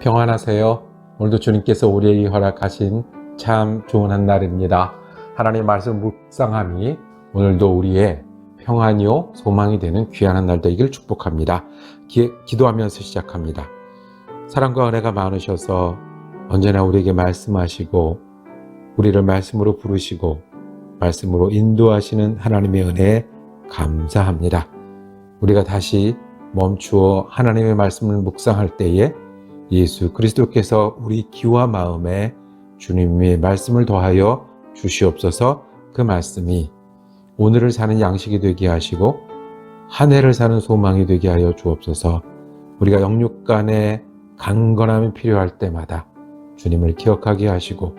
평안하세요. 오늘도 주님께서 우리에게 허락하신 참 좋은 한 날입니다. 하나님의 말씀 묵상함이 오늘도 우리의 평안이요 소망이 되는 귀한 한 날 되기를 축복합니다. 기도하면서 시작합니다. 사랑과 은혜가 많으셔서 언제나 우리에게 말씀하시고 우리를 말씀으로 부르시고 말씀으로 인도하시는 하나님의 은혜에 감사합니다. 우리가 다시 멈추어 하나님의 말씀을 묵상할 때에 예수 그리스도께서 우리 귀와 마음에 주님의 말씀을 더하여 주시옵소서. 그 말씀이 오늘을 사는 양식이 되게 하시고 한 해를 사는 소망이 되게 하여 주옵소서. 우리가 영육간에 강건함이 필요할 때마다 주님을 기억하게 하시고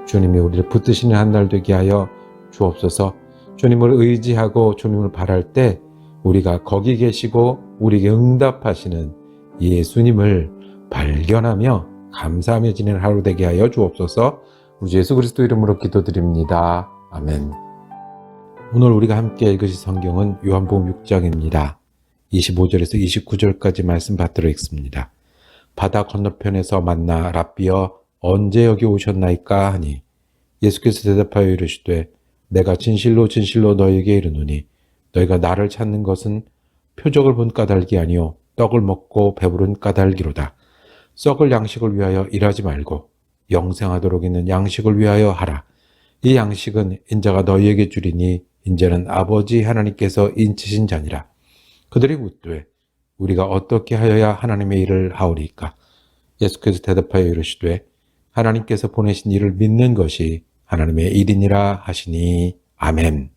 주님이 우리를 붙드시는 한 날 되게 하여 주옵소서. 주님을 의지하고 주님을 바랄 때 우리가 거기 계시고 우리에게 응답하시는 예수님을 발견하며 감사하며 지내는 하루 되게 하여 주옵소서. 우리 예수 그리스도 이름으로 기도드립니다. 아멘. 오늘 우리가 함께 읽으실 성경은 요한복음 6장입니다. 25절에서 29절까지 말씀 받들어 읽습니다. 바다 건너편에서 만나 랍비여 언제 여기 오셨나이까 하니 예수께서 대답하여 이르시되 내가 진실로 진실로 너희에게 이르노니 너희가 나를 찾는 것은 표적을 본 까닭이 아니요 떡을 먹고 배부른 까닭이로다. 썩을 양식을 위하여 일하지 말고 영생하도록 있는 양식을 위하여 하라. 이 양식은 인자가 너희에게 주리니 인자는 아버지 하나님께서 인치신 자니라. 그들이 묻되 우리가 어떻게 하여야 하나님의 일을 하오리까? 예수께서 대답하여 이르시되 하나님께서 보내신 이를 믿는 것이 하나님의 일이니라 하시니. 아멘.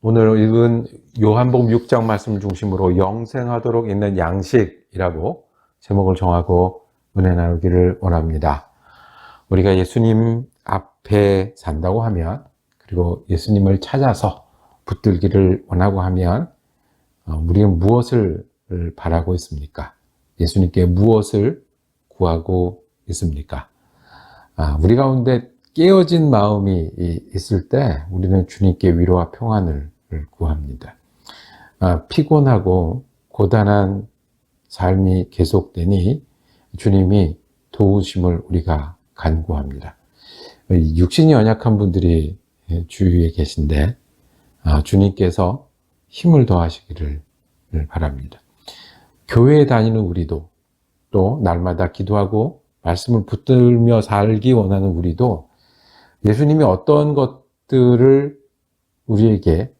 오늘 읽은 요한복음 6장 말씀 중심으로 영생하도록 있는 양식이라고 제목을 정하고 은혜 나누기를 원합니다. 우리가 예수님 앞에 산다고 하면 그리고 예수님을 찾아서 붙들기를 원하고 하면 우리는 무엇을 바라고 있습니까? 예수님께 무엇을 구하고 있습니까? 우리 가운데 깨어진 마음이 있을 때 우리는 주님께 위로와 평안을 구합니다. 피곤하고 고단한 삶이 계속되니 주님이 도우심을 우리가 간구합니다. 육신이 연약한 분들이 주위에 계신데 주님께서 힘을 더하시기를 바랍니다. 교회에 다니는 우리도 또 날마다 기도하고 말씀을 붙들며 살기 원하는 우리도 예수님이 어떤 것들을 우리에게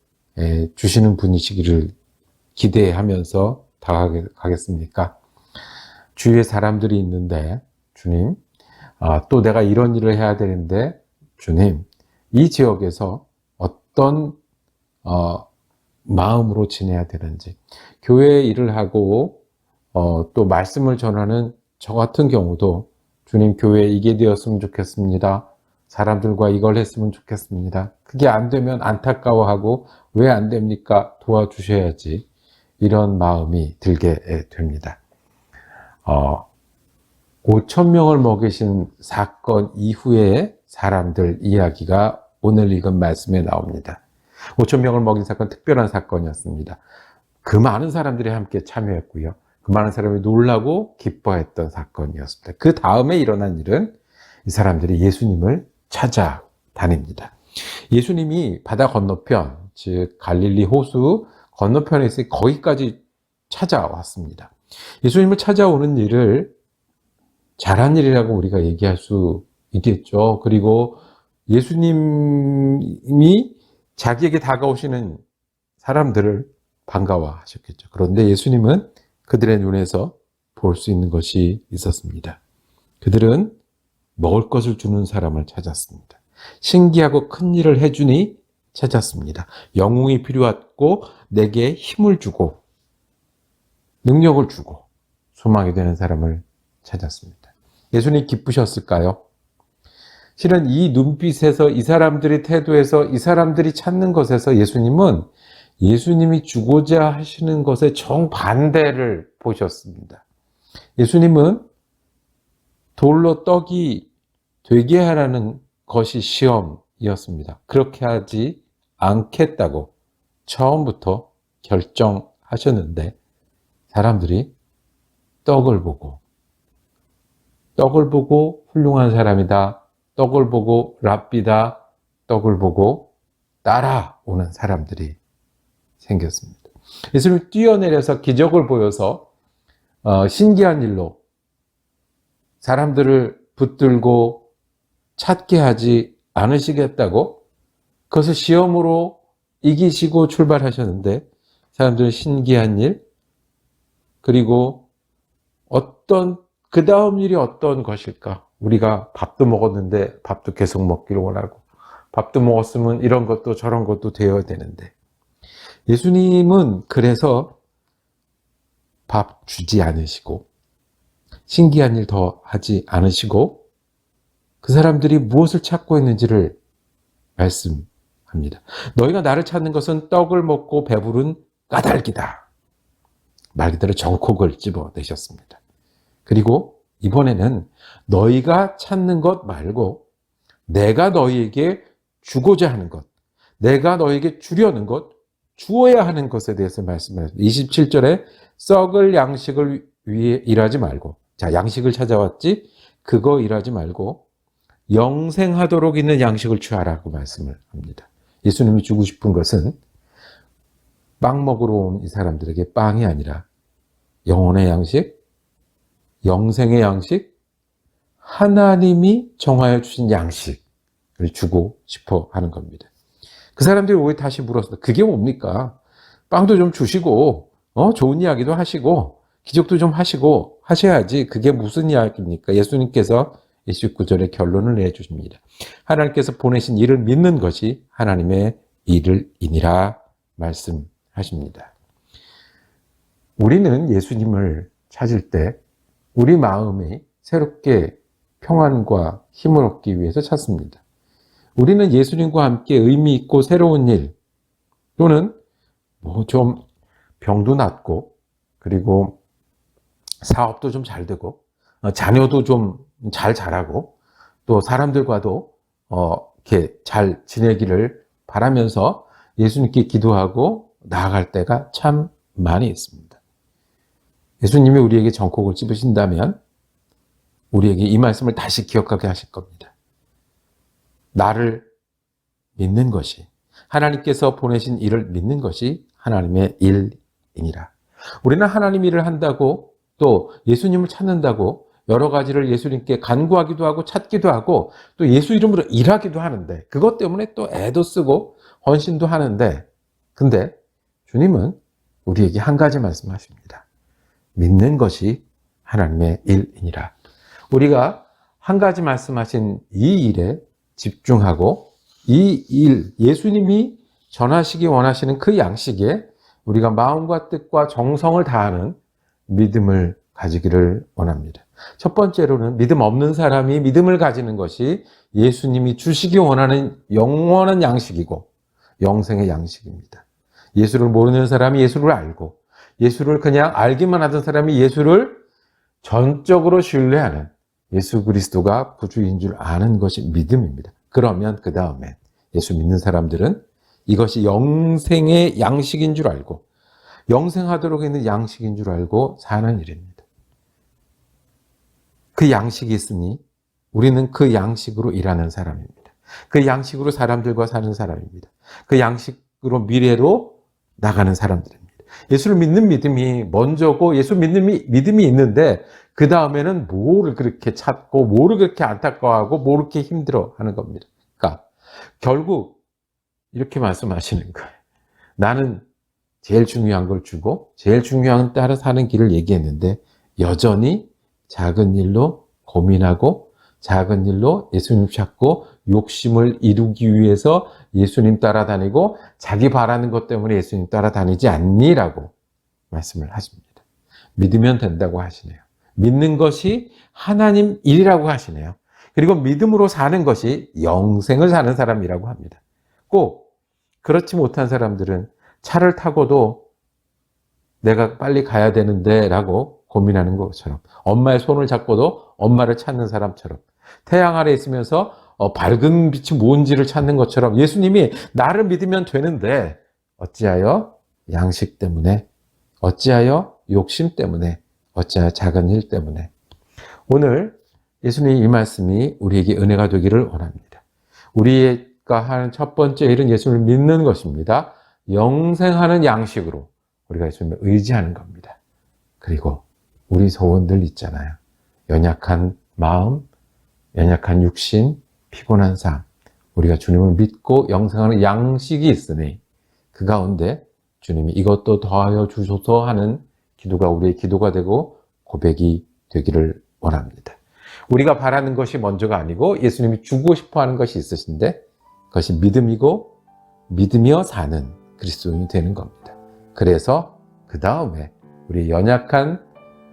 주시는 분이시기를 기대하면서 다가가겠습니까? 주위에 사람들이 있는데 주님, 또 내가 이런 일을 해야 되는데 주님, 이 지역에서 어떤 마음으로 지내야 되는지, 교회에 일을 하고 또 말씀을 전하는 저 같은 경우도 주님, 교회에 이게 되었으면 좋겠습니다. 사람들과 이걸 했으면 좋겠습니다. 그게 안 되면 안타까워하고 왜 안 됩니까? 도와주셔야지. 이런 마음이 들게 됩니다. 5,000명을 먹이신 사건 이후의 사람들 이야기가 오늘 읽은 말씀에 나옵니다. 5,000명을 먹인 사건 특별한 사건이었습니다. 그 많은 사람들이 함께 참여했고요. 그 많은 사람이 놀라고 기뻐했던 사건이었습니다. 그 다음에 일어난 일은 이 사람들이 예수님을 찾아다닙니다. 예수님이 바다 건너편, 즉 갈릴리 호수 건너편에 있으니 거기까지 찾아왔습니다. 예수님을 찾아오는 일을 잘한 일이라고 우리가 얘기할 수 있겠죠. 그리고 예수님이 자기에게 다가오시는 사람들을 반가워하셨겠죠. 그런데 예수님은 그들의 눈에서 볼 수 있는 것이 있었습니다. 그들은 먹을 것을 주는 사람을 찾았습니다. 신기하고 큰 일을 해주니 찾았습니다. 영웅이 필요했고 내게 힘을 주고 능력을 주고 소망이 되는 사람을 찾았습니다. 예수님 기쁘셨을까요? 실은 이 눈빛에서 이 사람들의 태도에서 이 사람들이 찾는 것에서 예수님은 예수님이 주고자 하시는 것의 정반대를 보셨습니다. 예수님은 돌로 떡이 되게 하라는 것이 시험이었습니다. 그렇게 하지 않겠다고 처음부터 결정하셨는데 사람들이 떡을 보고 떡을 보고 훌륭한 사람이다. 떡을 보고 랍비다. 떡을 보고 따라오는 사람들이 생겼습니다. 예수님이 뛰어내려서 기적을 보여서 신기한 일로 사람들을 붙들고 찾게 하지 않으시겠다고 그것을 시험으로 이기시고 출발하셨는데 사람들은 신기한 일 그리고 그 다음 일이 어떤 것일까? 우리가 밥도 먹었는데 밥도 계속 먹기를 원하고 밥도 먹었으면 이런 것도 저런 것도 되어야 되는데 예수님은 그래서 밥 주지 않으시고 신기한 일 더 하지 않으시고 그 사람들이 무엇을 찾고 있는지를 말씀합니다. 너희가 나를 찾는 것은 떡을 먹고 배부른 까닭이다. 말 그대로 정콕을 집어내셨습니다. 그리고 이번에는 너희가 찾는 것 말고 내가 너희에게 주고자 하는 것, 내가 너희에게 주려는 것, 주어야 하는 것에 대해서 말씀하셨습니다. 27절에 썩을 양식을 위해 일하지 말고 자, 양식을 찾아왔지 그거 일하지 말고 영생하도록 있는 양식을 취하라고 말씀을 합니다. 예수님이 주고 싶은 것은 빵 먹으러 온 이 사람들에게 빵이 아니라 영혼의 양식, 영생의 양식, 하나님이 정하여 주신 양식을 주고 싶어 하는 겁니다. 그 사람들이 왜 다시 물었습니다. 그게 뭡니까? 빵도 좀 주시고 좋은 이야기도 하시고 기적도 좀 하시고 하셔야지 그게 무슨 이야기입니까? 예수님께서 29절에 결론을 내주십니다. 하나님께서 보내신 일을 믿는 것이 하나님의 일이니라 말씀하십니다. 우리는 예수님을 찾을 때 우리 마음이 새롭게 평안과 힘을 얻기 위해서 찾습니다. 우리는 예수님과 함께 의미 있고 새로운 일 또는 좀 병도 낫고 그리고 사업도 좀 잘 되고 자녀도 좀 잘 자라고 또 사람들과도 이렇게 잘 지내기를 바라면서 예수님께 기도하고 나아갈 때가 참 많이 있습니다. 예수님이 우리에게 정콕을 찝으신다면 우리에게 이 말씀을 다시 기억하게 하실 겁니다. 나를 믿는 것이 하나님께서 보내신 일을 믿는 것이 하나님의 일이니라. 우리는 하나님 일을 한다고 또 예수님을 찾는다고 여러 가지를 예수님께 간구하기도 하고 찾기도 하고 또 예수 이름으로 일하기도 하는데 그것 때문에 또 애도 쓰고 헌신도 하는데 근데 주님은 우리에게 한 가지 말씀하십니다. 믿는 것이 하나님의 일이니라. 우리가 한 가지 말씀하신 이 일에 집중하고 이 일, 예수님이 전하시기 원하시는 그 양식에 우리가 마음과 뜻과 정성을 다하는 믿음을 가지기를 원합니다. 첫 번째로는 믿음 없는 사람이 믿음을 가지는 것이 예수님이 주시기 원하는 영원한 양식이고 영생의 양식입니다. 예수를 모르는 사람이 예수를 알고 예수를 그냥 알기만 하던 사람이 예수를 전적으로 신뢰하는 예수 그리스도가 구주인 줄 아는 것이 믿음입니다. 그러면 그 다음에 예수 믿는 사람들은 이것이 영생의 양식인 줄 알고 영생하도록 있는 양식인 줄 알고 사는 일입니다. 그 양식이 있으니 우리는 그 양식으로 일하는 사람입니다. 그 양식으로 사람들과 사는 사람입니다. 그 양식으로 미래로 나가는 사람들입니다. 예수를 믿는 믿음이 먼저고 예수 믿는 믿음이 있는데 그 다음에는 뭐를 그렇게 찾고 뭐를 그렇게 안타까워하고 뭐를 그렇게 힘들어하는 겁니다. 그러니까 결국 이렇게 말씀하시는 거예요. 나는 제일 중요한 걸 주고 제일 중요한 따라 사는 길을 얘기했는데 여전히 작은 일로 고민하고 작은 일로 예수님 찾고 욕심을 이루기 위해서 예수님 따라다니고 자기 바라는 것 때문에 예수님 따라다니지 않니라고 말씀을 하십니다. 믿으면 된다고 하시네요. 믿는 것이 하나님 일이라고 하시네요. 그리고 믿음으로 사는 것이 영생을 사는 사람이라고 합니다. 꼭 그렇지 못한 사람들은 차를 타고도 내가 빨리 가야 되는데 라고 고민하는 것처럼 엄마의 손을 잡고도 엄마를 찾는 사람처럼 태양 아래 있으면서 밝은 빛이 뭔지를 찾는 것처럼 예수님이 나를 믿으면 되는데 어찌하여 양식 때문에 어찌하여 욕심 때문에 어찌하여 작은 일 때문에 오늘 예수님 이 말씀이 우리에게 은혜가 되기를 원합니다. 우리가 하는 첫 번째 일은 예수님을 믿는 것입니다. 영생하는 양식으로 우리가 예수님을 의지하는 겁니다. 그리고 우리 소원들 있잖아요. 연약한 마음, 연약한 육신, 피곤한 삶. 우리가 주님을 믿고 영생하는 양식이 있으니 그 가운데 주님이 이것도 더하여 주소서 하는 기도가 우리의 기도가 되고 고백이 되기를 원합니다. 우리가 바라는 것이 먼저가 아니고 예수님이 주고 싶어 하는 것이 있으신데 그것이 믿음이고 믿으며 사는 그리스도인이 되는 겁니다. 그래서 그 다음에 우리 연약한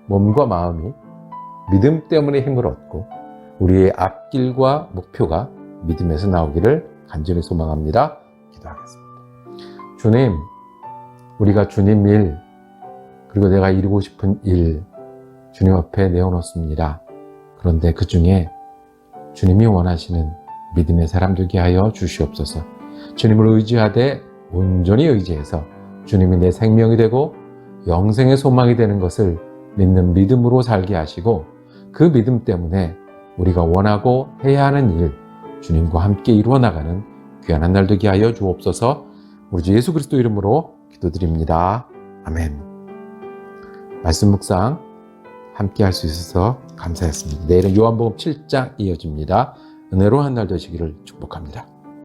몸과 마음이 믿음 때문에 힘을 얻고 우리의 앞길과 목표가 믿음에서 나오기를 간절히 소망합니다. 기도하겠습니다. 주님, 우리가 주님 일, 그리고 내가 이루고 싶은 일, 주님 앞에 내어놓습니다. 그런데 그 중에 주님이 원하시는 믿음의 사람 되게 하여 주시옵소서. 주님을 의지하되 온전히 의지해서 주님이 내 생명이 되고 영생의 소망이 되는 것을 믿는 믿음으로 살게 하시고 그 믿음 때문에 우리가 원하고 해야 하는 일, 주님과 함께 이루어 나가는 귀한 한 날 되게 하여 주옵소서. 우리 주 예수 그리스도 이름으로 기도드립니다. 아멘. 말씀 묵상 함께 할 수 있어서 감사했습니다. 내일은 요한복음 7장 이어집니다. 은혜로운 한 날 되시기를 축복합니다.